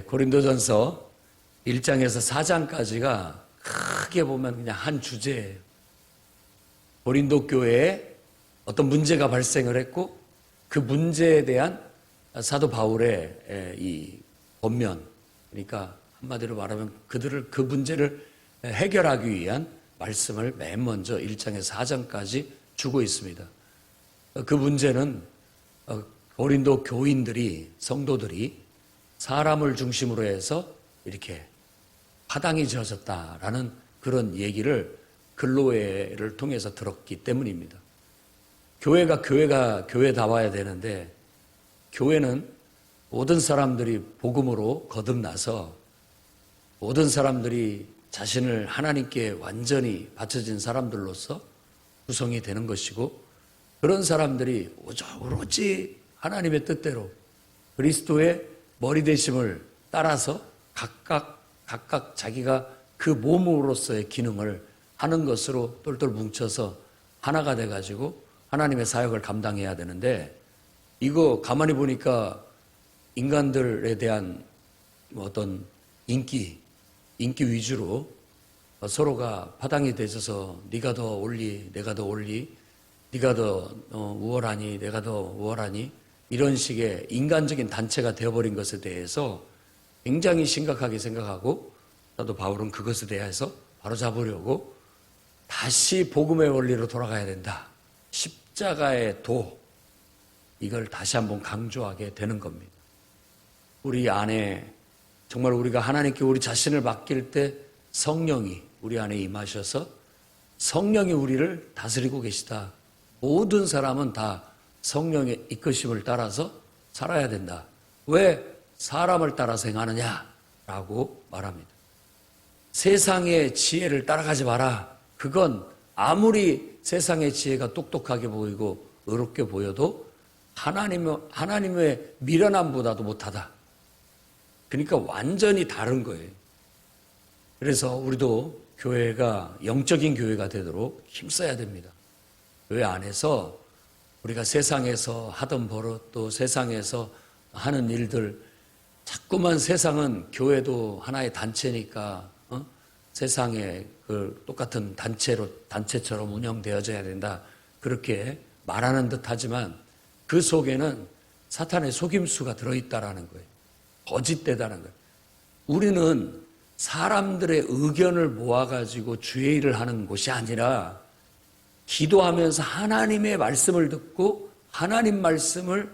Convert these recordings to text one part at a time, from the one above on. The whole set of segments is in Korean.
고린도전서 1장에서 4장까지가 크게 보면 그냥 한 주제예요. 고린도 교회에 어떤 문제가 발생을 했고 그 문제에 대한 사도 바울의 이 권면, 그러니까 한마디로 말하면 그 문제를 해결하기 위한 말씀을 맨 먼저 1장에서 4장까지 주고 있습니다. 그 문제는 고린도 교인들이, 성도들이 사람을 중심으로 해서 이렇게 파당이 지어졌다라는 그런 얘기를 글로에를 통해서 들었기 때문입니다. 교회가 교회다워야 되는데 교회는 모든 사람들이 복음으로 거듭나서 모든 사람들이 자신을 하나님께 완전히 바쳐진 사람들로서 구성이 되는 것이고, 그런 사람들이 오로지 하나님의 뜻대로 그리스도의 머리 되심을 따라서 각각 자기가 그 몸으로서의 기능을 하는 것으로 똘똘 뭉쳐서 하나가 돼가지고 하나님의 사역을 감당해야 되는데, 이거 가만히 보니까 인간들에 대한 어떤 인기 위주로 서로가 파당이 되셔서 네가 더 옳니, 내가 더 옳니, 네가 더 우월하니, 내가 더 우월하니, 이런 식의 인간적인 단체가 되어버린 것에 대해서 굉장히 심각하게 생각하고, 사도 바울은 그것에 대해서 바로잡으려고 다시 복음의 원리로 돌아가야 된다. 십자가의 도, 이걸 다시 한번 강조하게 되는 겁니다. 우리 안에 정말 우리가 하나님께 우리 자신을 맡길 때 성령이 우리 안에 임하셔서 성령이 우리를 다스리고 계시다. 모든 사람은 다 성령의 이끄심을 따라서 살아야 된다. 왜 사람을 따라서 행하느냐라고 말합니다. 세상의 지혜를 따라가지 마라. 그건 아무리 세상의 지혜가 똑똑하게 보이고 의롭게 보여도 하나님의 미련함보다도 못하다. 그러니까 완전히 다른 거예요. 그래서 우리도 교회가 영적인 교회가 되도록 힘써야 됩니다. 교회 안에서 우리가 세상에서 하던 버릇, 또 세상에서 하는 일들, 자꾸만 세상은 교회도 하나의 단체니까 세상에 그 똑같은 단체처럼 운영되어져야 된다, 그렇게 말하는 듯 하지만 그 속에는 사탄의 속임수가 들어있다라는 거예요. 거짓되다는 거예요. 우리는 사람들의 의견을 모아가지고 주의 일을 하는 곳이 아니라 기도하면서 하나님의 말씀을 듣고 하나님 말씀을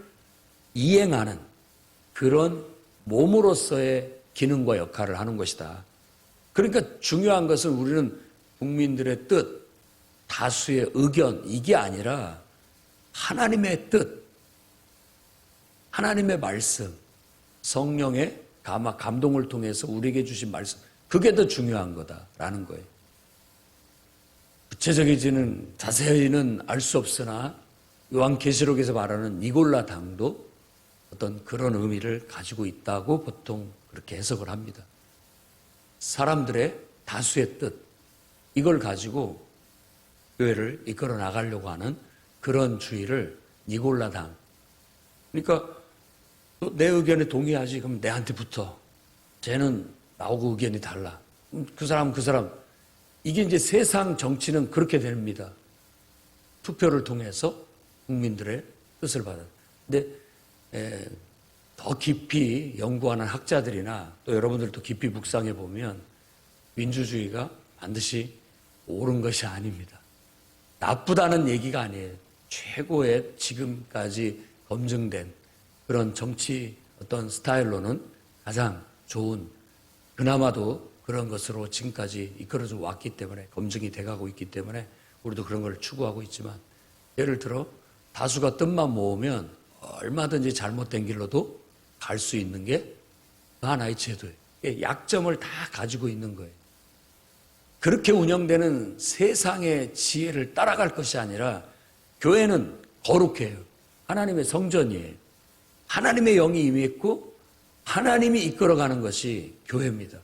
이행하는 그런 몸으로서의 기능과 역할을 하는 것이다. 그러니까 중요한 것은 우리는 국민들의 뜻, 다수의 의견, 이게 아니라 하나님의 뜻, 하나님의 말씀, 성령의 감동을 통해서 우리에게 주신 말씀, 그게 더 중요한 거다라는 거예요. 구체적이지는 자세히는 알 수 없으나 요한계시록에서 말하는 니골라 당도 어떤 그런 의미를 가지고 있다고 보통 그렇게 해석을 합니다. 사람들의 다수의 뜻, 이걸 가지고 교회를 이끌어 나가려고 하는 그런 주의를 니골라 당. 그러니까 내 의견에 동의하지, 그럼 내한테 붙어. 쟤는 나하고 의견이 달라. 그 사람. 이게 이제 세상 정치는 그렇게 됩니다. 투표를 통해서 국민들의 뜻을 받아요. 근데 더 깊이 연구하는 학자들이나 또 여러분들도 깊이 묵상해 보면 민주주의가 반드시 옳은 것이 아닙니다. 나쁘다는 얘기가 아니에요. 최고의 지금까지 검증된 그런 정치 어떤 스타일로는 가장 좋은, 그나마도 그런 것으로 지금까지 이끌어져 왔기 때문에, 검증이 돼가고 있기 때문에 우리도 그런 걸 추구하고 있지만, 예를 들어 다수가 뜻만 모으면 얼마든지 잘못된 길로도 갈 수 있는 게 하나의 제도예요. 약점을 다 가지고 있는 거예요. 그렇게 운영되는 세상의 지혜를 따라갈 것이 아니라 교회는 거룩해요. 하나님의 성전이에요. 하나님의 영이 임했고 하나님이 이끌어가는 것이 교회입니다.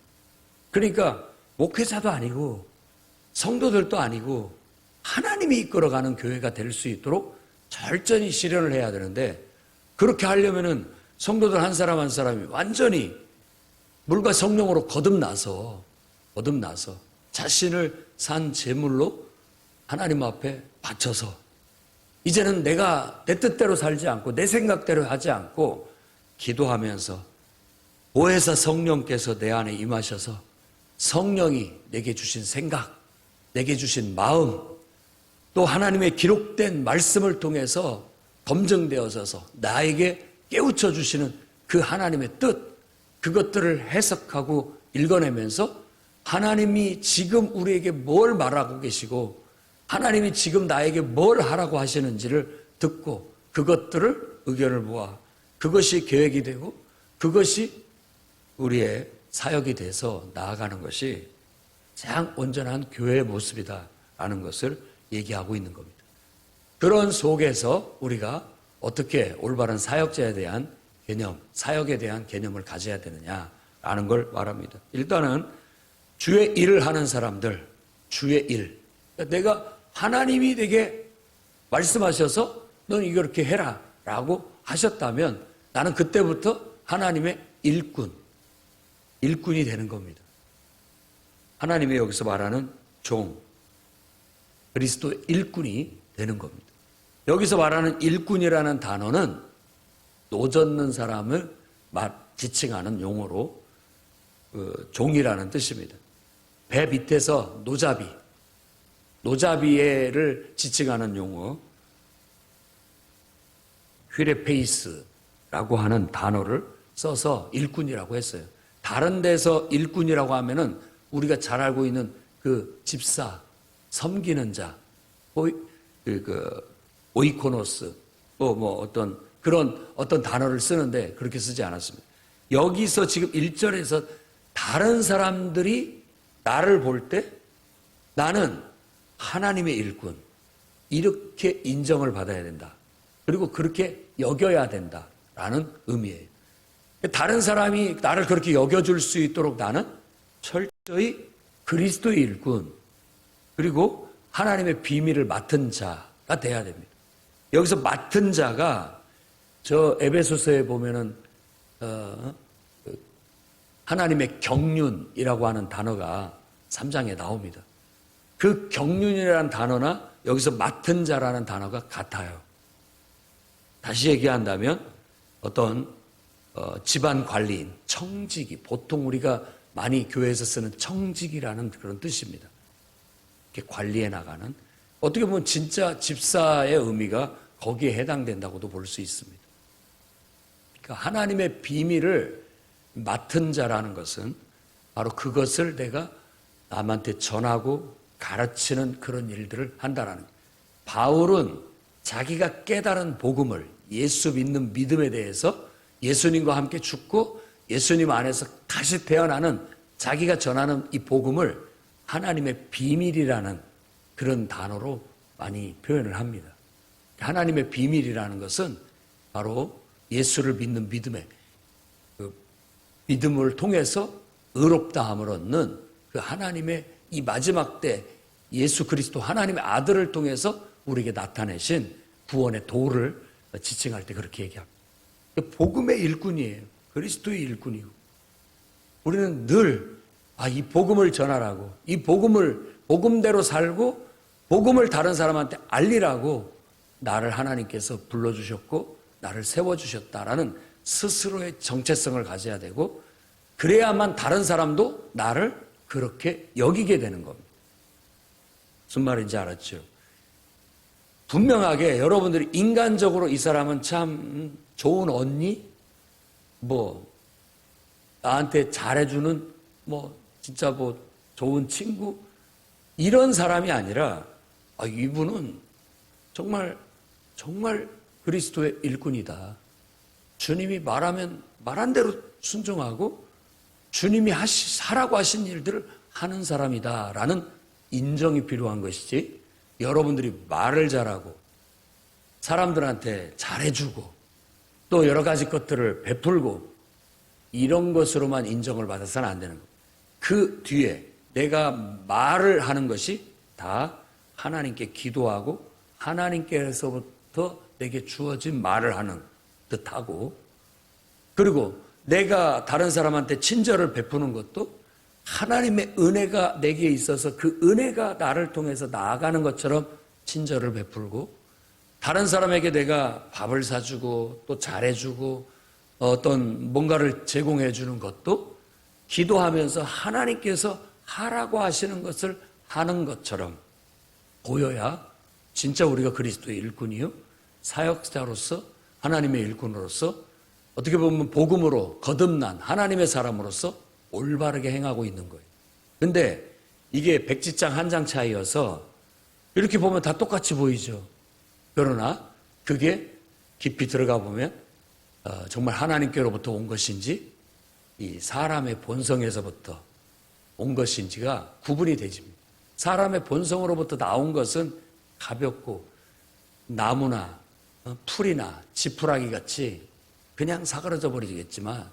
그러니까 목회자도 아니고 성도들도 아니고 하나님이 이끌어가는 교회가 될 수 있도록 철저히 실현을 해야 되는데, 그렇게 하려면은 성도들 한 사람 한 사람이 완전히 물과 성령으로 거듭나서 자신을 산 제물로 하나님 앞에 바쳐서 이제는 내가 내 뜻대로 살지 않고 내 생각대로 하지 않고 기도하면서 보혜사 성령께서 내 안에 임하셔서 성령이 내게 주신 생각, 내게 주신 마음, 또 하나님의 기록된 말씀을 통해서 검증되어져서 나에게 깨우쳐 주시는 그 하나님의 뜻, 그것들을 해석하고 읽어내면서 하나님이 지금 우리에게 뭘 말하고 계시고 하나님이 지금 나에게 뭘 하라고 하시는지를 듣고 그것들을 의견을 모아 그것이 계획이 되고 그것이 우리의 사역이 돼서 나아가는 것이 가장 온전한 교회의 모습이다라는 것을 얘기하고 있는 겁니다. 그런 속에서 우리가 어떻게 올바른 사역자에 대한 개념, 사역에 대한 개념을 가져야 되느냐라는 걸 말합니다. 일단은 주의 일을 하는 사람들, 주의 일. 내가 하나님이 내게 말씀하셔서 넌 이렇게 해라 라고 하셨다면 나는 그때부터 하나님의 일꾼이 되는 겁니다. 하나님이 여기서 말하는 종, 그리스도의 일꾼이 되는 겁니다. 여기서 말하는 일꾼이라는 단어는 노젓는 사람을 지칭하는 용어로 종이라는 뜻입니다. 배 밑에서 노자비를 지칭하는 용어 휘레페이스라고 하는 단어를 써서 일꾼이라고 했어요. 다른 데서 일꾼이라고 하면은 우리가 잘 알고 있는 그 집사, 섬기는 자, 오이코노스, 어떤 그런 어떤 단어를 쓰는데 그렇게 쓰지 않았습니다. 여기서 지금 1절에서 다른 사람들이 나를 볼 때 나는 하나님의 일꾼, 이렇게 인정을 받아야 된다. 그리고 그렇게 여겨야 된다라는 의미예요. 다른 사람이 나를 그렇게 여겨줄 수 있도록 나는 철저히 그리스도의 일꾼, 그리고 하나님의 비밀을 맡은 자가 돼야 됩니다. 여기서 맡은 자가 저 에베소서에 보면은 하나님의 경륜이라고 하는 단어가 3장에 나옵니다. 그 경륜이라는 단어나 여기서 맡은 자라는 단어가 같아요. 다시 얘기한다면 어떤 집안 관리인, 청지기, 보통 우리가 많이 교회에서 쓰는 청지기라는 그런 뜻입니다. 이렇게 관리해 나가는, 어떻게 보면 진짜 집사의 의미가 거기에 해당된다고도 볼 수 있습니다. 그러니까 하나님의 비밀을 맡은 자라는 것은 바로 그것을 내가 남한테 전하고 가르치는 그런 일들을 한다라는 거예요. 바울은 자기가 깨달은 복음을, 예수 믿는 믿음에 대해서 예수님과 함께 죽고 예수님 안에서 다시 태어나는 자기가 전하는 이 복음을 하나님의 비밀이라는 그런 단어로 많이 표현을 합니다. 하나님의 비밀이라는 것은 바로 예수를 믿는 믿음의 그 믿음을 통해서 의롭다함을 얻는 그 하나님의 이 마지막 때 예수 그리스도 하나님의 아들을 통해서 우리에게 나타내신 구원의 도를 지칭할 때 그렇게 얘기합니다. 복음의 일꾼이에요. 그리스도의 일꾼이고 우리는 늘 이 복음을 전하라고, 이 복음대로 살고 복음을 다른 사람한테 알리라고 나를 하나님께서 불러주셨고 나를 세워주셨다라는 스스로의 정체성을 가져야 되고, 그래야만 다른 사람도 나를 그렇게 여기게 되는 겁니다. 무슨 말인지 알았죠? 분명하게 여러분들이 인간적으로 이 사람은 참 좋은 언니, 나한테 잘해주는 진짜 좋은 친구, 이런 사람이 아니라 이분은 정말 그리스도의 일꾼이다. 주님이 말하면 말한 대로 순종하고 주님이 하라고 하신 일들을 하는 사람이다라는 인정이 필요한 것이지, 여러분들이 말을 잘하고 사람들한테 잘해주고 또 여러 가지 것들을 베풀고 이런 것으로만 인정을 받아서는 안 되는 거예요. 그 뒤에 내가 말을 하는 것이 다 하나님께 기도하고 하나님께서부터 내게 주어진 말을 하는 듯하고, 그리고 내가 다른 사람한테 친절을 베푸는 것도 하나님의 은혜가 내게 있어서 그 은혜가 나를 통해서 나아가는 것처럼 친절을 베풀고, 다른 사람에게 내가 밥을 사주고 또 잘해주고 어떤 뭔가를 제공해 주는 것도 기도하면서 하나님께서 하라고 하시는 것을 하는 것처럼 보여야 진짜 우리가 그리스도의 일꾼이요, 사역자로서 하나님의 일꾼으로서 어떻게 보면 복음으로 거듭난 하나님의 사람으로서 올바르게 행하고 있는 거예요. 근데 이게 백지장 한 장 차이여서 이렇게 보면 다 똑같이 보이죠. 그러나 그게 깊이 들어가 보면 정말 하나님께로부터 온 것인지 이 사람의 본성에서부터 온 것인지가 구분이 되집니다. 사람의 본성으로부터 나온 것은 가볍고 나무나 풀이나 지푸라기 같이 그냥 사그러져 버리겠지만,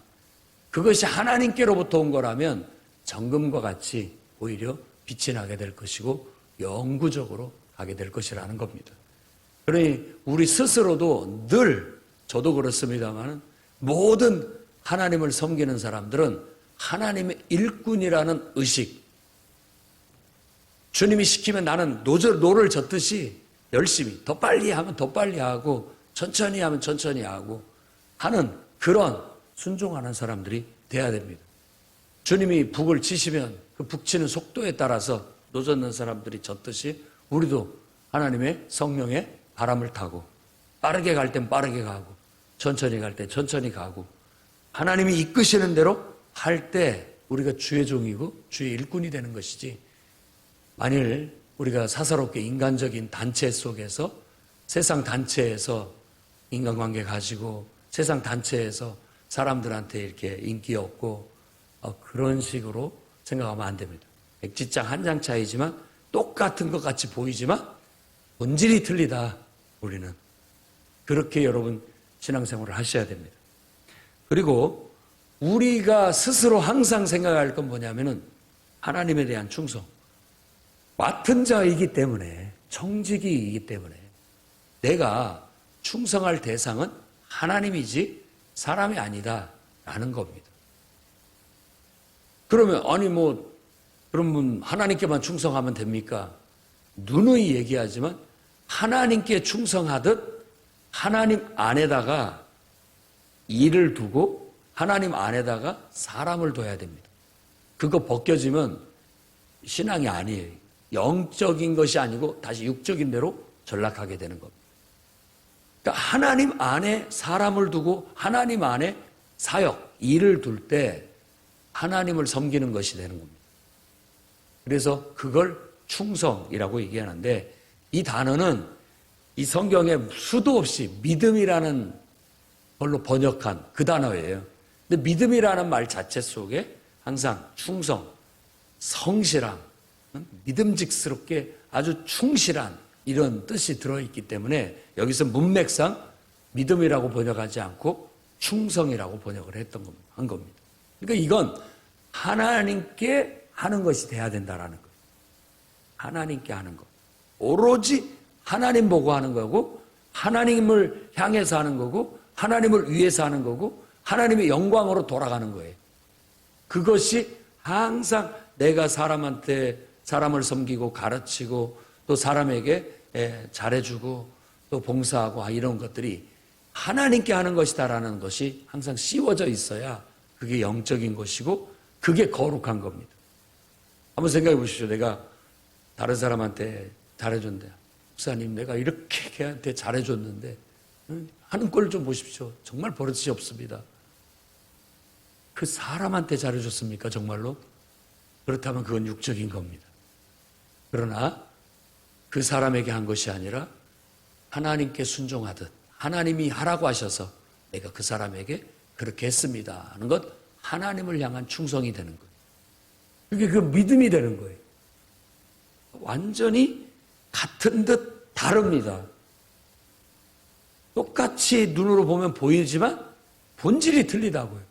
그것이 하나님께로부터 온 거라면 정금과 같이 오히려 빛이 나게 될 것이고 영구적으로 가게 될 것이라는 겁니다. 그러니 우리 스스로도 늘, 저도 그렇습니다만, 모든 하나님을 섬기는 사람들은 하나님의 일꾼이라는 의식, 주님이 시키면 나는 노를 젓듯이 열심히 더 빨리 하면 더 빨리 하고 천천히 하면 천천히 하고 하는 그런 순종하는 사람들이 돼야 됩니다. 주님이 북을 치시면 그 북치는 속도에 따라서 노젓는 사람들이 젓듯이 우리도 하나님의 성령의 바람을 타고 빠르게 갈 땐 빠르게 가고 천천히 갈 때 천천히 가고 하나님이 이끄시는 대로 할 때 우리가 주의 종이고 주의 일꾼이 되는 것이지, 만일 우리가 사사롭게 인간적인 단체 속에서 세상 단체에서 인간관계 가지고 세상 단체에서 사람들한테 이렇게 인기 없고 그런 식으로 생각하면 안 됩니다. 백지장 한 장 차이지만 똑같은 것 같이 보이지만 본질이 틀리다. 우리는 그렇게 여러분 신앙생활을 하셔야 됩니다. 그리고 우리가 스스로 항상 생각할 건 뭐냐면은 하나님에 대한 충성. 맡은 자이기 때문에, 청직이기 때문에 내가 충성할 대상은 하나님이지 사람이 아니다라는 겁니다. 그러면 그러면 하나님께만 충성하면 됩니까? 누누이 얘기하지만 하나님께 충성하듯 하나님 안에다가 일을 두고 하나님 안에다가 사람을 둬야 됩니다. 그거 벗겨지면 신앙이 아니에요. 영적인 것이 아니고 다시 육적인 대로 전락하게 되는 겁니다. 그러니까 하나님 안에 사람을 두고 하나님 안에 사역, 일을 둘 때 하나님을 섬기는 것이 되는 겁니다. 그래서 그걸 충성이라고 얘기하는데, 이 단어는 이 성경에 수도 없이 믿음이라는 걸로 번역한 그 단어예요. 근데 믿음이라는 말 자체 속에 항상 충성, 성실함, 믿음직스럽게 아주 충실한 이런 뜻이 들어있기 때문에 여기서 문맥상 믿음이라고 번역하지 않고 충성이라고 번역을 한 겁니다. 그러니까 이건 하나님께 하는 것이 돼야 된다라는 거예요. 하나님께 하는 것. 오로지 하나님 보고 하는 거고, 하나님을 향해서 하는 거고, 하나님을 위해서 하는 거고, 하나님의 영광으로 돌아가는 거예요. 그것이 항상 내가 사람을 섬기고 가르치고 또 사람에게 잘해주고 또 봉사하고 이런 것들이 하나님께 하는 것이다라는 것이 항상 씌워져 있어야 그게 영적인 것이고 그게 거룩한 겁니다. 한번 생각해 보십시오. 내가 다른 사람한테 잘해줬는데, 목사님 내가 이렇게 걔한테 잘해줬는데 하는 꼴 좀 보십시오. 정말 버릇이 없습니다. 그 사람한테 잘해줬습니까? 정말로? 그렇다면 그건 육적인 겁니다. 그러나 그 사람에게 한 것이 아니라 하나님께 순종하듯 하나님이 하라고 하셔서 내가 그 사람에게 그렇게 했습니다 하는 것, 하나님을 향한 충성이 되는 거예요. 그게 그 믿음이 되는 거예요. 완전히 같은 듯 다릅니다. 똑같이 눈으로 보면 보이지만 본질이 틀리다고요.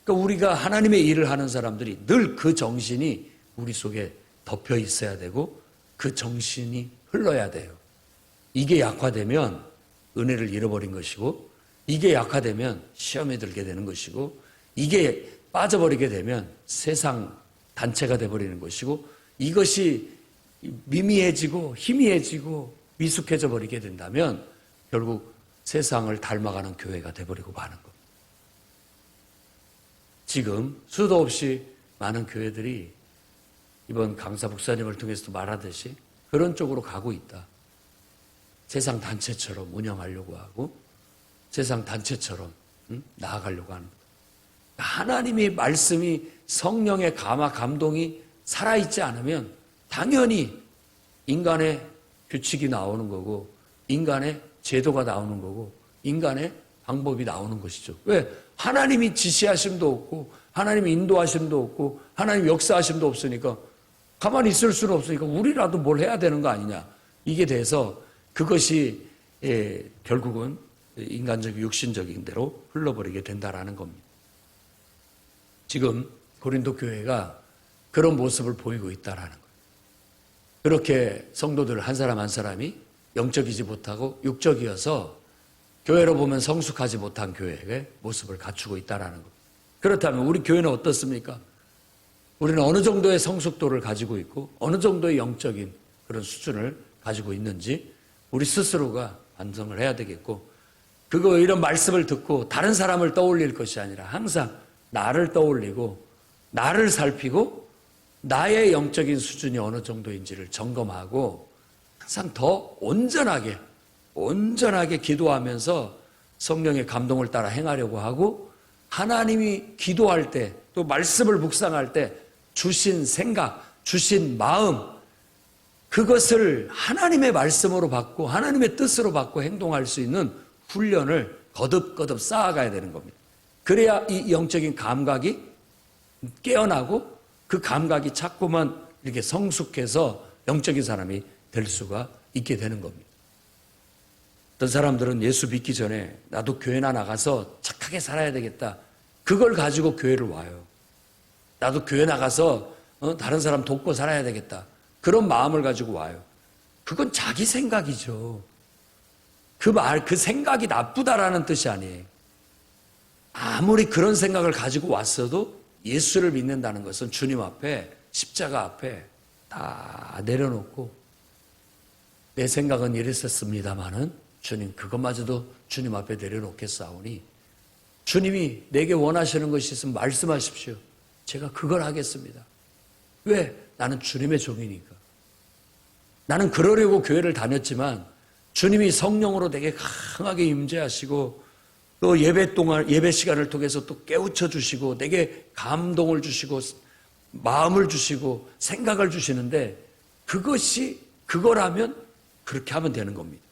그러니까 우리가 하나님의 일을 하는 사람들이 늘 그 정신이 우리 속에 덮여 있어야 되고 그 정신이 흘러야 돼요. 이게 약화되면 은혜를 잃어버린 것이고, 이게 약화되면 시험에 들게 되는 것이고, 이게 빠져버리게 되면 세상 단체가 돼버리는 것이고 이것이 미미해지고 희미해지고 미숙해져 버리게 된다면 결국 세상을 닮아가는 교회가 돼버리고 마는 것. 지금 수도 없이 많은 교회들이 이번 강사 목사님을 통해서도 말하듯이 그런 쪽으로 가고 있다. 세상 단체처럼 운영하려고 하고 세상 단체처럼 나아가려고 하는 것. 하나님의 말씀이 성령의 감화 감동이 살아있지 않으면 당연히 인간의 규칙이 나오는 거고 인간의 제도가 나오는 거고 인간의 방법이 나오는 것이죠. 왜? 하나님이 지시하심도 없고 하나님이 인도하심도 없고 하나님 역사하심도 없으니까 가만히 있을 수는 없으니까 우리라도 뭘 해야 되는 거 아니냐. 이게 돼서 그것이 결국은 인간적 육신적인 대로 흘러버리게 된다라는 겁니다. 지금 고린도 교회가 그런 모습을 보이고 있다라는 거예요. 그렇게 성도들 한 사람 한 사람이 영적이지 못하고 육적이어서 교회로 보면 성숙하지 못한 교회의 모습을 갖추고 있다라는 것. 그렇다면 우리 교회는 어떻습니까? 우리는 어느 정도의 성숙도를 가지고 있고 어느 정도의 영적인 그런 수준을 가지고 있는지 우리 스스로가 반성을 해야 되겠고 이런 말씀을 듣고 다른 사람을 떠올릴 것이 아니라 항상 나를 떠올리고 나를 살피고 나의 영적인 수준이 어느 정도인지를 점검하고 항상 더 온전하게 기도하면서 성령의 감동을 따라 행하려고 하고 하나님이 기도할 때 또 말씀을 묵상할 때 주신 생각, 주신 마음 그것을 하나님의 말씀으로 받고 하나님의 뜻으로 받고 행동할 수 있는 훈련을 거듭거듭 쌓아가야 되는 겁니다. 그래야 이 영적인 감각이 깨어나고 그 감각이 자꾸만 이렇게 성숙해서 영적인 사람이 될 수가 있게 되는 겁니다. 어떤 사람들은 예수 믿기 전에 나도 교회나 나가서 착하게 살아야 되겠다. 그걸 가지고 교회를 와요. 나도 교회 나가서 다른 사람 돕고 살아야 되겠다. 그런 마음을 가지고 와요. 그건 자기 생각이죠. 그 생각이 나쁘다라는 뜻이 아니에요. 아무리 그런 생각을 가지고 왔어도 예수를 믿는다는 것은 주님 앞에 십자가 앞에 다 내려놓고 내 생각은 이랬었습니다마는 주님 그것마저도 주님 앞에 내려놓겠사오니 주님이 내게 원하시는 것이 있으면 말씀하십시오. 제가 그걸 하겠습니다. 왜? 나는 주님의 종이니까. 나는 그러려고 교회를 다녔지만 주님이 성령으로 내게 강하게 임재하시고 또 예배 시간을 통해서 또 깨우쳐 주시고 내게 감동을 주시고 마음을 주시고 생각을 주시는데 그거라면 그렇게 하면 되는 겁니다.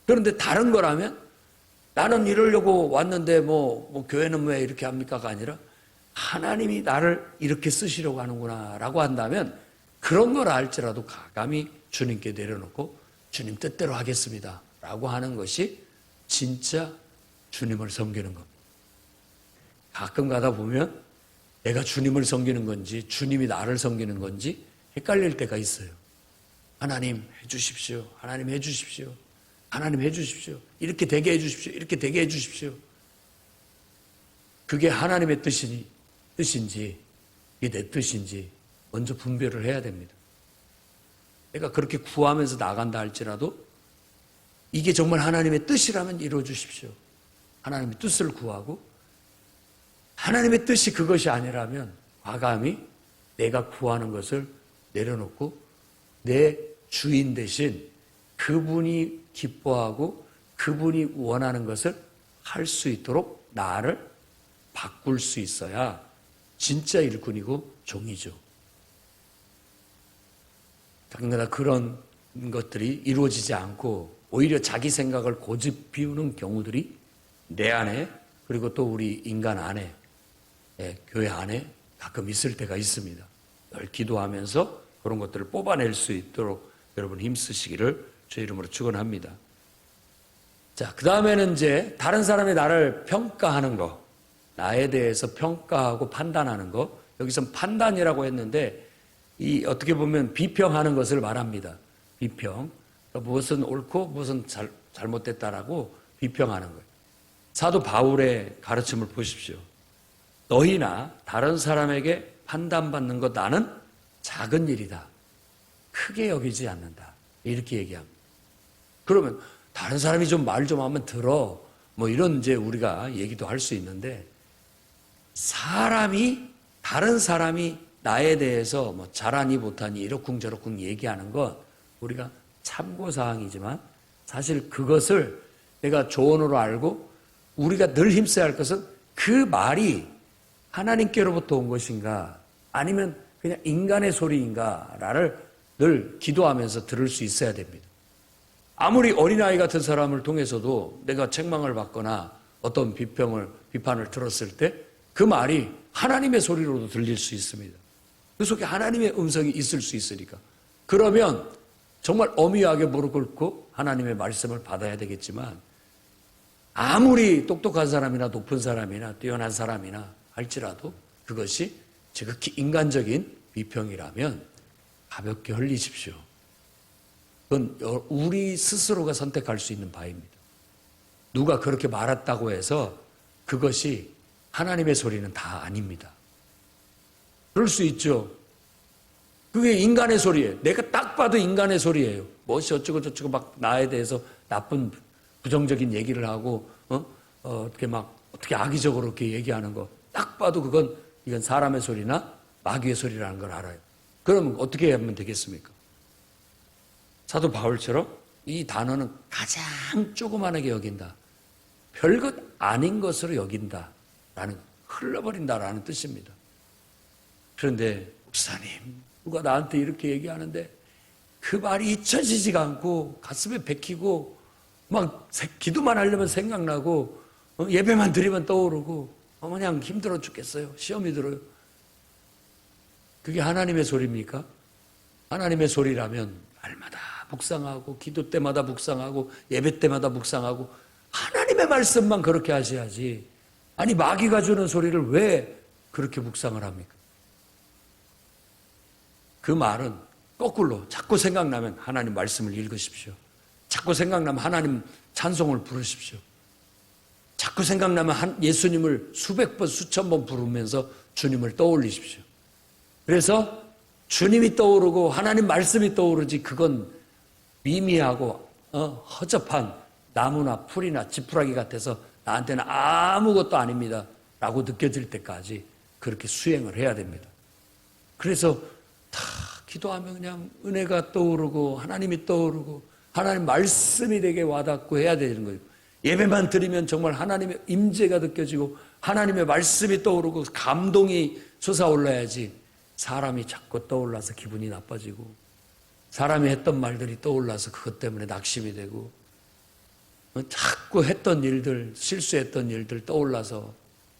그런데 다른 거라면 나는 이러려고 왔는데 교회는 왜 이렇게 합니까가 아니라 하나님이 나를 이렇게 쓰시려고 하는구나 라고 한다면 그런 걸 알지라도 가감히 주님께 내려놓고 주님 뜻대로 하겠습니다 라고 하는 것이 진짜 주님을 섬기는 겁니다. 가끔 가다 보면 내가 주님을 섬기는 건지 주님이 나를 섬기는 건지 헷갈릴 때가 있어요. 하나님 해주십시오. 하나님 해주십시오. 하나님 해주십시오. 이렇게 되게 해주십시오. 이렇게 되게 해주십시오. 그게 하나님의 뜻인지 이게 내 뜻인지 먼저 분별을 해야 됩니다. 내가 그렇게 구하면서 나간다 할지라도 이게 정말 하나님의 뜻이라면 이루어 주십시오. 하나님의 뜻을 구하고 하나님의 뜻이 그것이 아니라면 과감히 내가 구하는 것을 내려놓고 내 주인 대신 그분이 기뻐하고 그분이 원하는 것을 할 수 있도록 나를 바꿀 수 있어야 진짜 일꾼이고 종이죠. 당연히 그런 것들이 이루어지지 않고 오히려 자기 생각을 고집 피우는 경우들이 내 안에 그리고 또 우리 인간 안에 교회 안에 가끔 있을 때가 있습니다. 늘 기도하면서 그런 것들을 뽑아낼 수 있도록 여러분 힘쓰시기를 주의 이름으로 축원합니다. 자, 그 다음에는 이제 다른 사람이 나를 평가하는 거, 나에 대해서 평가하고 판단하는 거. 여기선 판단이라고 했는데 어떻게 보면 비평하는 것을 말합니다. 비평. 그러니까 무엇은 옳고 무엇은 잘못됐다라고 비평하는 거예요. 사도 바울의 가르침을 보십시오. 너희나 다른 사람에게 판단받는 것 나는 작은 일이다. 크게 여기지 않는다. 이렇게 얘기합니다. 그러면 다른 사람이 좀 말 좀 하면 들어. 뭐 이런 이제 우리가 얘기도 할 수 있는데, 다른 사람이 나에 대해서 뭐 잘하니 못하니 이러쿵저러쿵 얘기하는 건 우리가 참고사항이지만, 사실 그것을 내가 조언으로 알고 우리가 늘 힘써야 할 것은 그 말이 하나님께로부터 온 것인가 아니면 그냥 인간의 소리인가를 늘 기도하면서 들을 수 있어야 됩니다. 아무리 어린아이 같은 사람을 통해서도 내가 책망을 받거나 어떤 비판을 들었을 때 그 말이 하나님의 소리로도 들릴 수 있습니다. 그 속에 하나님의 음성이 있을 수 있으니까. 그러면 정말 엄히하게 무릎 꿇고 하나님의 말씀을 받아야 되겠지만, 아무리 똑똑한 사람이나 높은 사람이나 뛰어난 사람이나 할지라도 그것이 지극히 인간적인 비평이라면 가볍게 흘리십시오. 그건 우리 스스로가 선택할 수 있는 바입니다. 누가 그렇게 말했다고 해서 그것이 하나님의 소리는 다 아닙니다. 그럴 수 있죠. 그게 인간의 소리예요. 내가 딱 봐도 인간의 소리예요. 무엇이 어쩌고 저쩌고 막 나에 대해서 나쁜 부정적인 얘기를 하고 어떻게 악의적으로 이렇게 얘기하는 거 딱 봐도 이건 사람의 소리나 마귀의 소리라는 걸 알아요. 그러면 어떻게 하면 되겠습니까? 사도 바울처럼 이 단어는 가장 조그만하게 여긴다. 별것 아닌 것으로 여긴다라는, 흘러버린다라는 뜻입니다. 그런데 목사님, 누가 나한테 이렇게 얘기하는데 그 말이 잊혀지지가 않고 가슴에 bek히고 막 기도만 하려면 생각나고 예배만 드리면 떠오르고 그냥 힘들어 죽겠어요. 시험이 들어요. 그게 하나님의 소리입니까? 하나님의 소리라면 날마다 묵상하고 기도 때마다 묵상하고 예배 때마다 묵상하고 하나님의 말씀만 그렇게 하셔야지. 아니 마귀가 주는 소리를 왜 그렇게 묵상을 합니까? 그 말은 거꾸로 자꾸 생각나면 하나님 말씀을 읽으십시오. 자꾸 생각나면 하나님 찬송을 부르십시오. 자꾸 생각나면 예수님을 수백 번 수천 번 부르면서 주님을 떠올리십시오. 그래서 주님이 떠오르고 하나님 말씀이 떠오르지, 그건 미미하고 허접한 나무나 풀이나 지푸라기 같아서 나한테는 아무것도 아닙니다 라고 느껴질 때까지 그렇게 수행을 해야 됩니다. 그래서 다 기도하면 그냥 은혜가 떠오르고 하나님이 떠오르고 하나님 말씀이 되게 와닿고 해야 되는 거예요. 예배만 드리면 정말 하나님의 임재가 느껴지고 하나님의 말씀이 떠오르고 감동이 솟아올라야지, 사람이 자꾸 떠올라서 기분이 나빠지고 사람이 했던 말들이 떠올라서 그것 때문에 낙심이 되고 자꾸 했던 일들, 실수했던 일들 떠올라서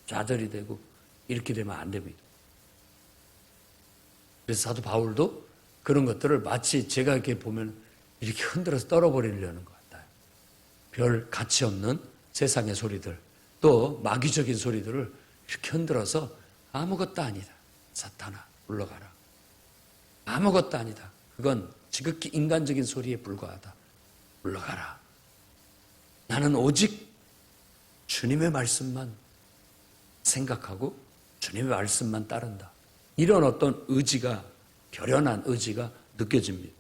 좌절이 되고 이렇게 되면 안 됩니다. 그래서 사도 바울도 그런 것들을 마치 제가 이렇게 보면 이렇게 흔들어서 떨어버리려는 것 같아요. 별 가치 없는 세상의 소리들, 또 마귀적인 소리들을 이렇게 흔들어서 아무것도 아니다. 사탄아, 물러가라. 아무것도 아니다. 그건 지극히 인간적인 소리에 불과하다. 물러가라. 나는 오직 주님의 말씀만 생각하고 주님의 말씀만 따른다. 이런 어떤 의지가, 결연한 의지가 느껴집니다.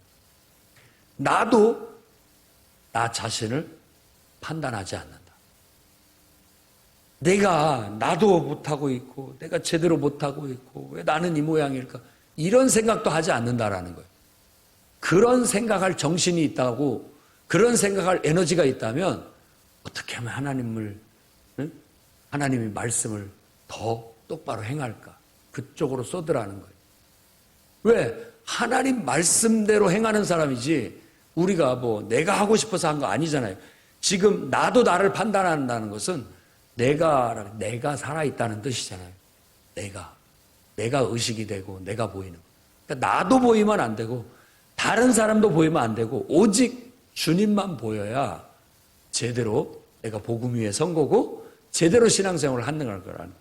나도 나 자신을 판단하지 않는다. 나도 못하고 있고, 내가 제대로 못하고 있고, 왜 나는 이 모양일까? 이런 생각도 하지 않는다라는 거예요. 그런 생각할 정신이 있다고, 그런 생각할 에너지가 있다면, 어떻게 하면 하나님의 말씀을 더 똑바로 행할까? 그쪽으로 쏟으라는 거예요. 왜? 하나님 말씀대로 행하는 사람이지, 우리가 내가 하고 싶어서 한 거 아니잖아요. 지금 나도 나를 판단한다는 것은 내가 살아있다는 뜻이잖아요. 내가 의식이 되고 내가 보이는 거. 그러니까 나도 보이면 안 되고 다른 사람도 보이면 안 되고 오직 주님만 보여야 제대로 내가 복음 위에 선 거고 제대로 신앙생활을 하는 거라는.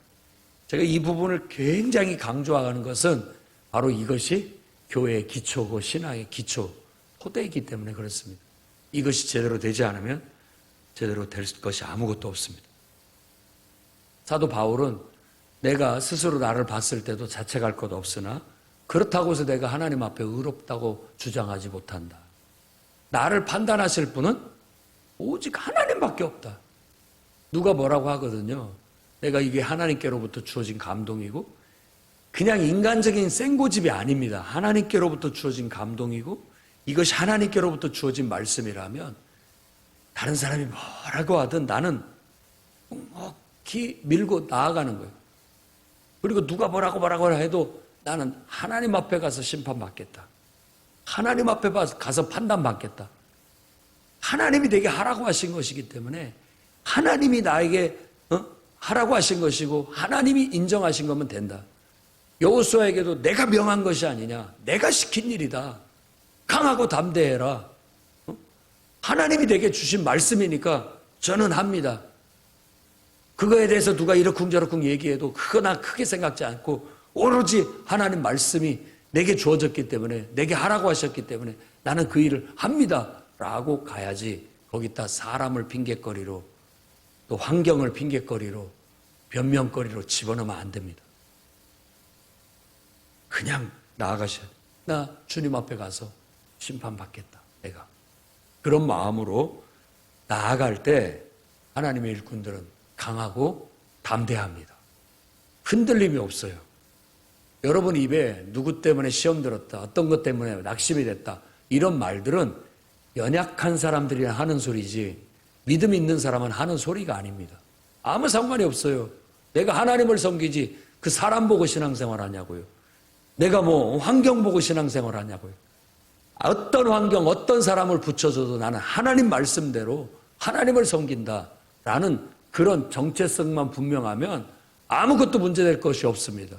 제가 이 부분을 굉장히 강조하는 것은 바로 이것이 교회의 기초고 신앙의 기초, 토대이기 때문에 그렇습니다. 이것이 제대로 되지 않으면 제대로 될 것이 아무것도 없습니다. 사도 바울은 내가 스스로 나를 봤을 때도 자책할 것 없으나 그렇다고 해서 내가 하나님 앞에 의롭다고 주장하지 못한다. 나를 판단하실 분은 오직 하나님밖에 없다. 누가 뭐라고 하거든요. 내가 이게 하나님께로부터 주어진 감동이고 그냥 인간적인 생고집이 아닙니다. 하나님께로부터 주어진 감동이고 이것이 하나님께로부터 주어진 말씀이라면 다른 사람이 뭐라고 하든 나는 묵묵히 밀고 나아가는 거예요. 그리고 누가 뭐라고 해도 나는 하나님 앞에 가서 심판받겠다. 하나님 앞에 가서 판단받겠다. 하나님이 내게 하라고 하신 것이기 때문에 하나님이 나에게 하라고 하신 것이고 하나님이 인정하신 거면 된다. 여호수아에게도 내가 명한 것이 아니냐. 내가 시킨 일이다. 강하고 담대해라. 하나님이 내게 주신 말씀이니까 저는 합니다. 그거에 대해서 누가 이러쿵저러쿵 얘기해도 그거 나 크게 생각지 않고 오로지 하나님 말씀이 내게 주어졌기 때문에 내게 하라고 하셨기 때문에 나는 그 일을 합니다. 라고 가야지 거기다 사람을 핑계거리로 또 환경을 핑계거리로 변명거리로 집어넣으면 안 됩니다. 그냥 나아가셔야 돼. 나 주님 앞에 가서 심판받겠다. 내가. 그런 마음으로 나아갈 때 하나님의 일꾼들은 강하고 담대합니다. 흔들림이 없어요. 여러분 입에 누구 때문에 시험 들었다. 어떤 것 때문에 낙심이 됐다. 이런 말들은 연약한 사람들이 하는 소리지 믿음 있는 사람은 하는 소리가 아닙니다. 아무 상관이 없어요. 내가 하나님을 섬기지 그 사람 보고 신앙생활 하냐고요. 내가 뭐 환경 보고 신앙생활 하냐고요. 어떤 환경, 어떤 사람을 붙여줘도 나는 하나님 말씀대로 하나님을 섬긴다라는 그런 정체성만 분명하면 아무것도 문제될 것이 없습니다.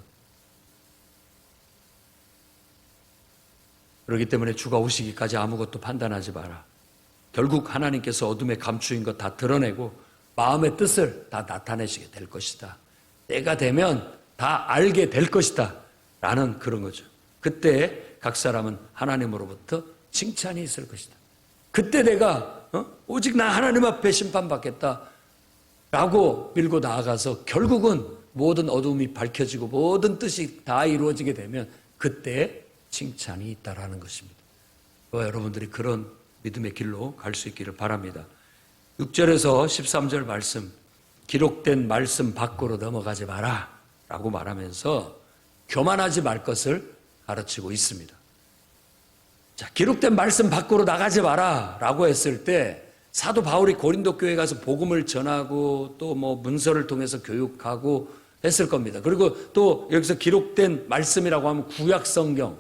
그렇기 때문에 주가 오시기까지 아무것도 판단하지 마라. 결국 하나님께서 어둠에 감추인 것 다 드러내고 마음의 뜻을 다 나타내시게 될 것이다. 때가 되면 다 알게 될 것이다. 라는 그런 거죠. 그때 각 사람은 하나님으로부터 칭찬이 있을 것이다. 그때 내가 오직 나 하나님 앞에 심판받겠다 라고 밀고 나아가서 결국은 모든 어둠이 밝혀지고 모든 뜻이 다 이루어지게 되면 그때 칭찬이 있다라는 것입니다. 여러분들이 그런 믿음의 길로 갈 수 있기를 바랍니다. 6절에서 13절 말씀, 기록된 말씀 밖으로 넘어가지 마라 라고 말하면서 교만하지 말 것을 가르치고 있습니다. 자, 기록된 말씀 밖으로 나가지 마라 라고 했을 때 사도 바울이 고린도 교회에 가서 복음을 전하고 또 뭐 문서를 통해서 교육하고 했을 겁니다. 그리고 또 여기서 기록된 말씀이라고 하면 구약 성경,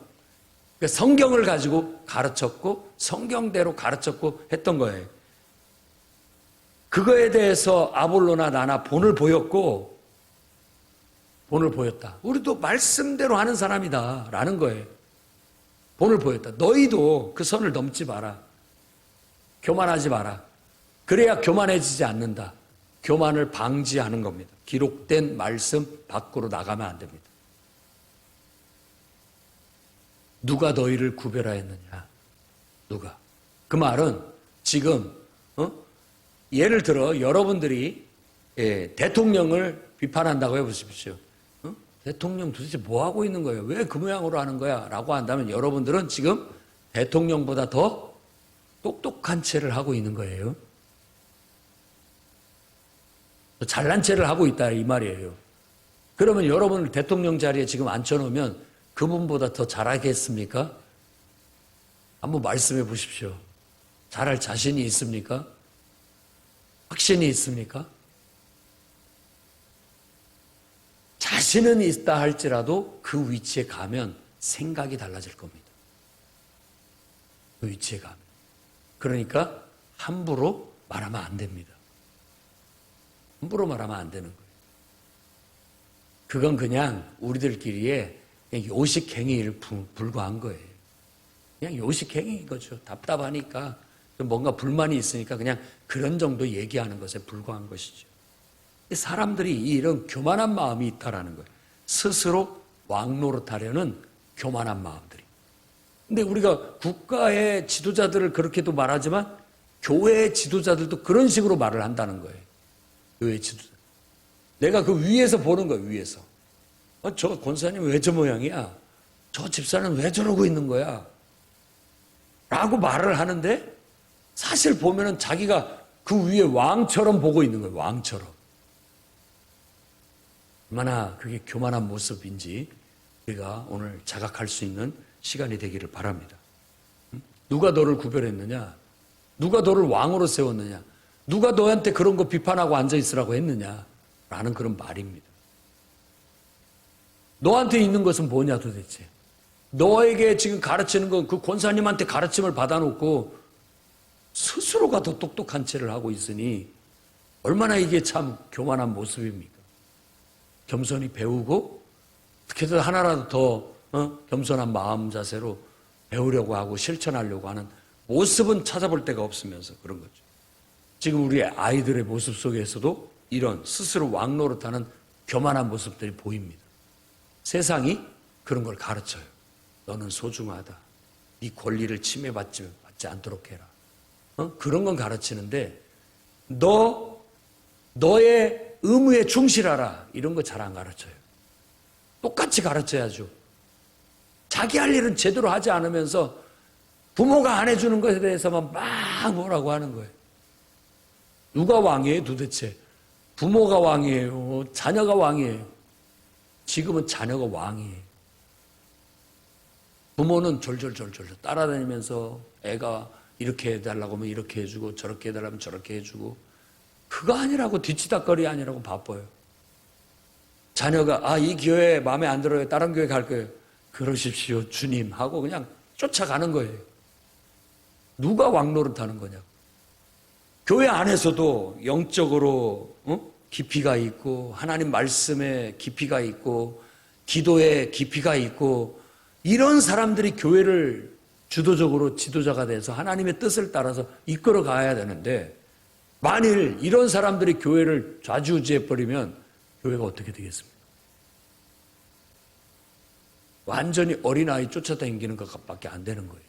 그러니까 성경을 가지고 가르쳤고 성경대로 가르쳤고 했던 거예요. 그거에 대해서 아볼로나 나나 본을 보였고 본을 보였다. 우리도 말씀대로 하는 사람이다 라는 거예요. 본을 보였다. 너희도 그 선을 넘지 마라. 교만하지 마라. 그래야 교만해지지 않는다. 교만을 방지하는 겁니다. 기록된 말씀 밖으로 나가면 안 됩니다. 누가 너희를 구별하였느냐? 누가? 그 말은 지금 예를 들어 여러분들이 대통령을 비판한다고 해보십시오. 대통령 도대체 뭐 하고 있는 거예요? 왜 그 모양으로 하는 거야? 라고 한다면 여러분들은 지금 대통령보다 더 똑똑한 채를 하고 있는 거예요. 잘난 채를 하고 있다 이 말이에요. 그러면 여러분을 대통령 자리에 지금 앉혀놓으면 그분보다 더 잘하겠습니까? 한번 말씀해 보십시오. 잘할 자신이 있습니까? 확신이 있습니까? 자신은 있다 할지라도 그 위치에 가면 생각이 달라질 겁니다. 그 위치에 가면. 그러니까 함부로 말하면 안 됩니다. 함부로 말하면 안 되는 거예요. 그건 그냥 우리들끼리의 요식행위에 불과한 거예요. 그냥 요식행위인 거죠. 답답하니까 뭔가 불만이 있으니까 그냥 그런 정도 얘기하는 것에 불과한 것이죠. 사람들이 이런 교만한 마음이 있다라는 거예요. 스스로 왕노릇하려는 교만한 마음들이. 근데 우리가 국가의 지도자들을 그렇게도 말하지만 교회의 지도자들도 그런 식으로 말을 한다는 거예요. 교회 지도자. 내가 그 위에서 보는 거예요. 위에서. 저 권사님 왜 저 모양이야? 저 집사는 왜 저러고 있는 거야? 라고 말을 하는데 사실 보면은 자기가 그 위에 왕처럼 보고 있는 거예요. 왕처럼. 얼마나 그게 교만한 모습인지 우리가 오늘 자각할 수 있는 시간이 되기를 바랍니다. 누가 너를 구별했느냐? 누가 너를 왕으로 세웠느냐? 누가 너한테 그런 거 비판하고 앉아있으라고 했느냐? 라는 그런 말입니다. 너한테 있는 것은 뭐냐 도대체? 너에게 지금 가르치는 건 그 권사님한테 가르침을 받아놓고 스스로가 더 똑똑한 채를 하고 있으니 얼마나 이게 참 교만한 모습입니까? 겸손히 배우고 어떻게든 하나라도 더 겸손한 마음 자세로 배우려고 하고 실천하려고 하는 모습은 찾아볼 데가 없으면서 그런 거죠. 지금 우리 아이들의 모습 속에서도 이런 스스로 왕노릇하는 교만한 모습들이 보입니다. 세상이 그런 걸 가르쳐요. 너는 소중하다. 네 권리를 침해받지 않도록 해라. 그런 건 가르치는데 너의 의무에 충실하라. 이런 거 잘 안 가르쳐요. 똑같이 가르쳐야죠. 자기 할 일은 제대로 하지 않으면서 부모가 안 해주는 것에 대해서만 막 뭐라고 하는 거예요. 누가 왕이에요 도대체? 부모가 왕이에요? 자녀가 왕이에요? 지금은 자녀가 왕이에요. 부모는 졸졸졸졸 따라다니면서 애가 이렇게 해달라고 하면 이렇게 해주고 저렇게 해달라면 저렇게 해주고 그거 아니라고 뒤치다거리 아니라고 바빠요. 자녀가 이 교회 마음에 안 들어요. 다른 교회 갈 거예요. 그러십시오 주님 하고 그냥 쫓아가는 거예요. 누가 왕노릇하는 거냐고. 교회 안에서도 영적으로 깊이가 있고 하나님 말씀에 깊이가 있고 기도에 깊이가 있고 이런 사람들이 교회를 주도적으로 지도자가 돼서 하나님의 뜻을 따라서 이끌어 가야 되는데 만일 이런 사람들이 교회를 좌지우지해버리면 교회가 어떻게 되겠습니까? 완전히 어린아이 쫓아다니는 것밖에 안 되는 거예요.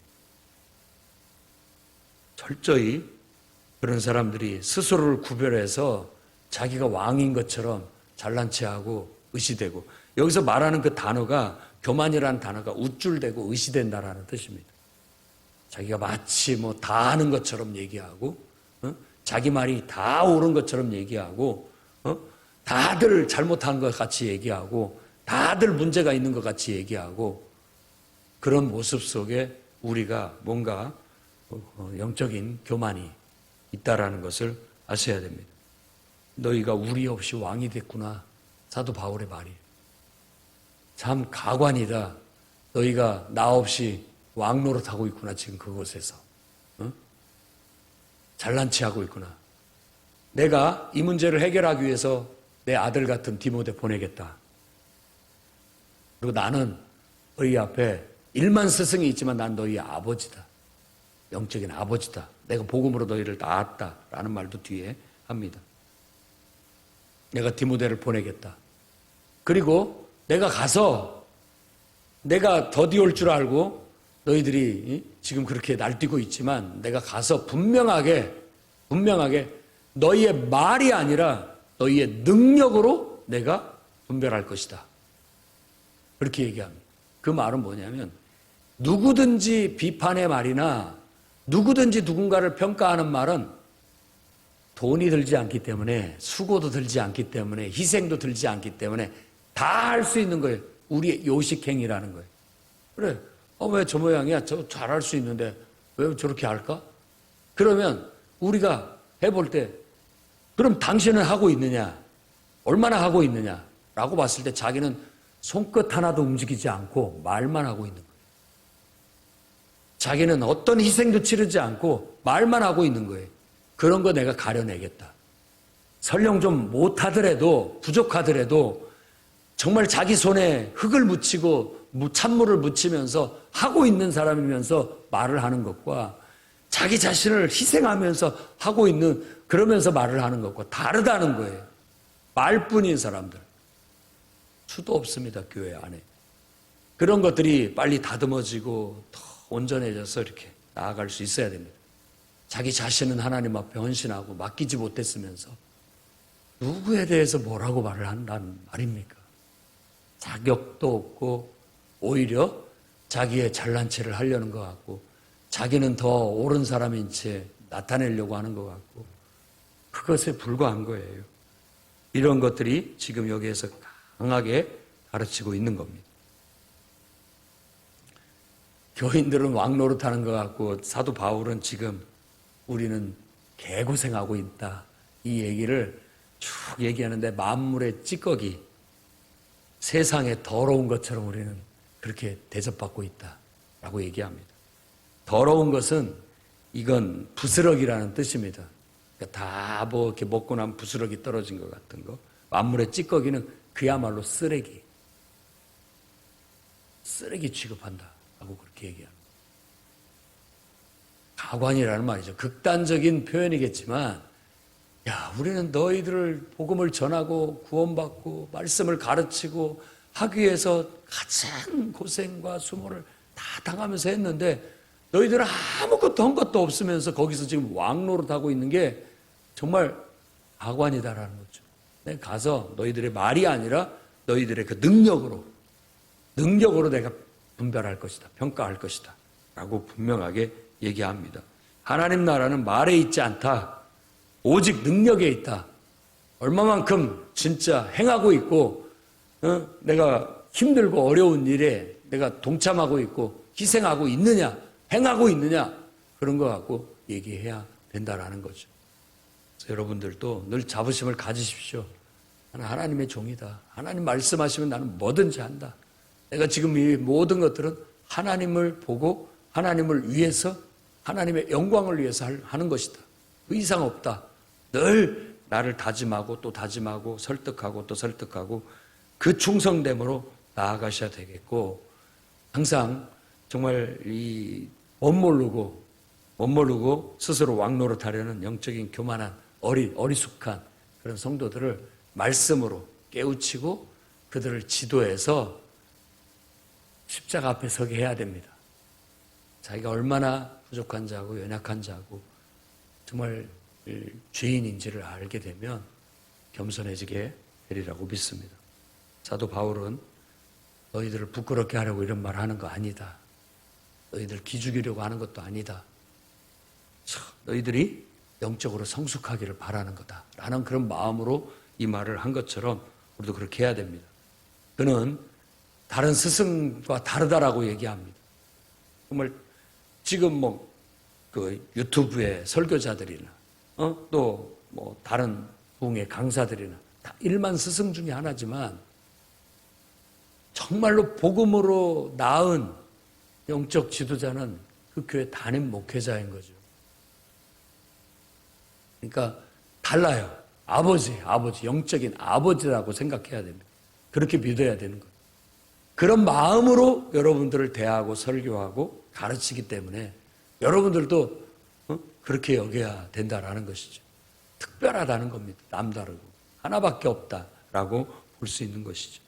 철저히 그런 사람들이 스스로를 구별해서 자기가 왕인 것처럼 잘난 체하고 의시되고 여기서 말하는 그 단어가 교만이라는 단어가 우쭐대고 의시된다라는 뜻입니다. 자기가 마치 뭐 다 아는 것처럼 얘기하고 자기 말이 다 옳은 것처럼 얘기하고 다들 잘못한 것 같이 얘기하고 다들 문제가 있는 것 같이 얘기하고 그런 모습 속에 우리가 뭔가 영적인 교만이 있다라는 것을 아셔야 됩니다. 너희가 우리 없이 왕이 됐구나. 사도 바울의 말이에요. 참 가관이다. 너희가 나 없이 왕 노릇하고 있구나. 지금 그곳에서. 잘난 체하고 있구나. 내가 이 문제를 해결하기 위해서 내 아들 같은 디모데 보내겠다. 그리고 나는 너희 앞에 1만 스승이 있지만 난 너희 아버지다. 영적인 아버지다. 내가 복음으로 너희를 낳았다라는 말도 뒤에 합니다. 내가 디모데를 보내겠다. 그리고 내가 가서 내가 더디 올 줄 알고 너희들이 지금 그렇게 날뛰고 있지만 내가 가서 분명하게 너희의 말이 아니라 너희의 능력으로 내가 분별할 것이다. 그렇게 얘기합니다. 그 말은 뭐냐면 누구든지 비판의 말이나 누구든지 누군가를 평가하는 말은 돈이 들지 않기 때문에 수고도 들지 않기 때문에 희생도 들지 않기 때문에 다 할 수 있는 거예요. 우리의 요식행위라는 거예요. 그래, 왜 저 모양이야? 저 잘할 수 있는데 왜 저렇게 할까? 그러면 우리가 해볼 때 그럼 당신은 하고 있느냐? 얼마나 하고 있느냐? 라고 봤을 때 자기는 손끝 하나도 움직이지 않고 말만 하고 있는 거예요. 자기는 어떤 희생도 치르지 않고 말만 하고 있는 거예요. 그런 거 내가 가려내겠다. 설령 좀 못하더라도 부족하더라도 정말 자기 손에 흙을 묻히고 찬물을 묻히면서 하고 있는 사람이면서 말을 하는 것과 자기 자신을 희생하면서 하고 있는 그러면서 말을 하는 것과 다르다는 거예요. 말뿐인 사람들. 수도 없습니다. 교회 안에. 그런 것들이 빨리 다듬어지고 더 온전해져서 이렇게 나아갈 수 있어야 됩니다. 자기 자신은 하나님 앞에 헌신하고 맡기지 못했으면서 누구에 대해서 뭐라고 말을 한다는 말입니까? 자격도 없고 오히려 자기의 잘난 체를 하려는 것 같고 자기는 더 옳은 사람인 채 나타내려고 하는 것 같고 그것에 불과한 거예요. 이런 것들이 지금 여기에서 강하게 가르치고 있는 겁니다. 교인들은 왕노릇하는 것 같고 사도 바울은 지금 우리는 개고생하고 있다. 이 얘기를 쭉 얘기하는데 만물의 찌꺼기, 세상에 더러운 것처럼 우리는 그렇게 대접받고 있다라고 얘기합니다. 더러운 것은 이건 부스러기라는 뜻입니다. 그러니까 다 뭐 이렇게 먹고 나면 부스러기 떨어진 것 같은 거. 만물의 찌꺼기는 그야말로 쓰레기 취급한다라고 그렇게 얘기합니다. 가관이라는 말이죠. 극단적인 표현이겠지만 야, 우리는 너희들을 복음을 전하고 구원받고 말씀을 가르치고 하기 위해서 가장 고생과 수모를 다 당하면서 했는데 너희들은 아무것도 한 것도 없으면서 거기서 지금 왕노릇하고 있는 게 정말 가관이다라는 거죠. 내가 가서 너희들의 말이 아니라 너희들의 그 능력으로 내가 분별할 것이다. 평가할 것이다. 라고 분명하게 얘기합니다. 하나님 나라는 말에 있지 않다. 오직 능력에 있다. 얼마만큼 진짜 행하고 있고 내가 힘들고 어려운 일에 내가 동참하고 있고 희생하고 있느냐, 행하고 있느냐 그런 거 갖고 얘기해야 된다라는 거죠. 그래서 여러분들도 늘 자부심을 가지십시오. 나는 하나님의 종이다. 하나님 말씀하시면 나는 뭐든지 한다. 내가 지금 이 모든 것들은 하나님을 보고 하나님을 위해서 하나님의 영광을 위해서 하는 것이다. 그 이상 없다. 늘 나를 다짐하고 또 다짐하고 설득하고 또 설득하고 그 충성됨으로 나아가셔야 되겠고 항상 정말 이 못 모르고 스스로 왕노릇하려는 영적인 교만한 어리숙한 그런 성도들을 말씀으로 깨우치고 그들을 지도해서 십자가 앞에 서게 해야 됩니다. 자기가 얼마나 부족한 자고 연약한 자고 정말 죄인인지를 알게 되면 겸손해지게 되리라고 믿습니다. 사도 바울은 너희들을 부끄럽게 하려고 이런 말을 하는 거 아니다. 너희들 기죽이려고 하는 것도 아니다. 너희들이 영적으로 성숙하기를 바라는 거다. 라는 그런 마음으로 이 말을 한 것처럼 우리도 그렇게 해야 됩니다. 그는 다른 스승과 다르다라고 얘기합니다. 정말 지금 그 유튜브의 설교자들이나 또 다른 부흥의 강사들이나 다 일만 스승 중에 하나지만 정말로 복음으로 낳은 영적 지도자는 그 교회 담임 목회자인 거죠. 그러니까 달라요. 아버지, 영적인 아버지라고 생각해야 됩니다. 그렇게 믿어야 되는 거예요. 그런 마음으로 여러분들을 대하고 설교하고 가르치기 때문에 여러분들도 그렇게 여겨야 된다라는 것이죠. 특별하다는 겁니다. 남다르고 하나밖에 없다라고 볼 수 있는 것이죠.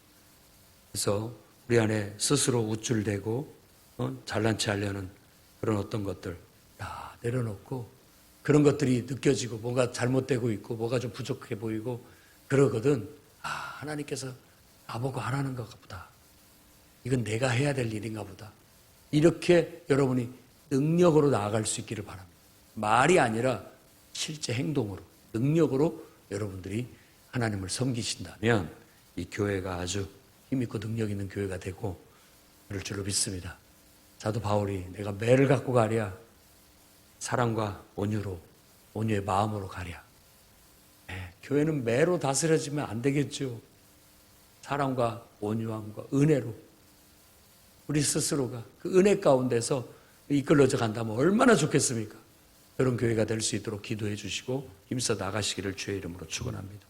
그래서 우리 안에 스스로 우쭐대고 잘난 체 하려는 그런 어떤 것들 다 내려놓고 그런 것들이 느껴지고 뭐가 잘못되고 있고 뭐가 좀 부족해 보이고 그러거든. 하나님께서 나보고 하라는 것 보다. 이건 내가 해야 될 일인가 보다. 이렇게 여러분이 능력으로 나아갈 수 있기를 바랍니다. 말이 아니라 실제 행동으로, 능력으로 여러분들이 하나님을 섬기신다면 이 교회가 아주 힘있고 능력 있는 교회가 되고 그럴 줄로 믿습니다. 사도 바울이 내가 매를 갖고 가랴 사랑과 온유의 마음으로 가랴. 교회는 매로 다스려지면 안 되겠죠. 사랑과 온유함과 은혜로 우리 스스로가 그 은혜 가운데서 이끌어져 간다면 얼마나 좋겠습니까? 그런 교회가 될 수 있도록 기도해 주시고 힘써 나가시기를 주의 이름으로 축원합니다.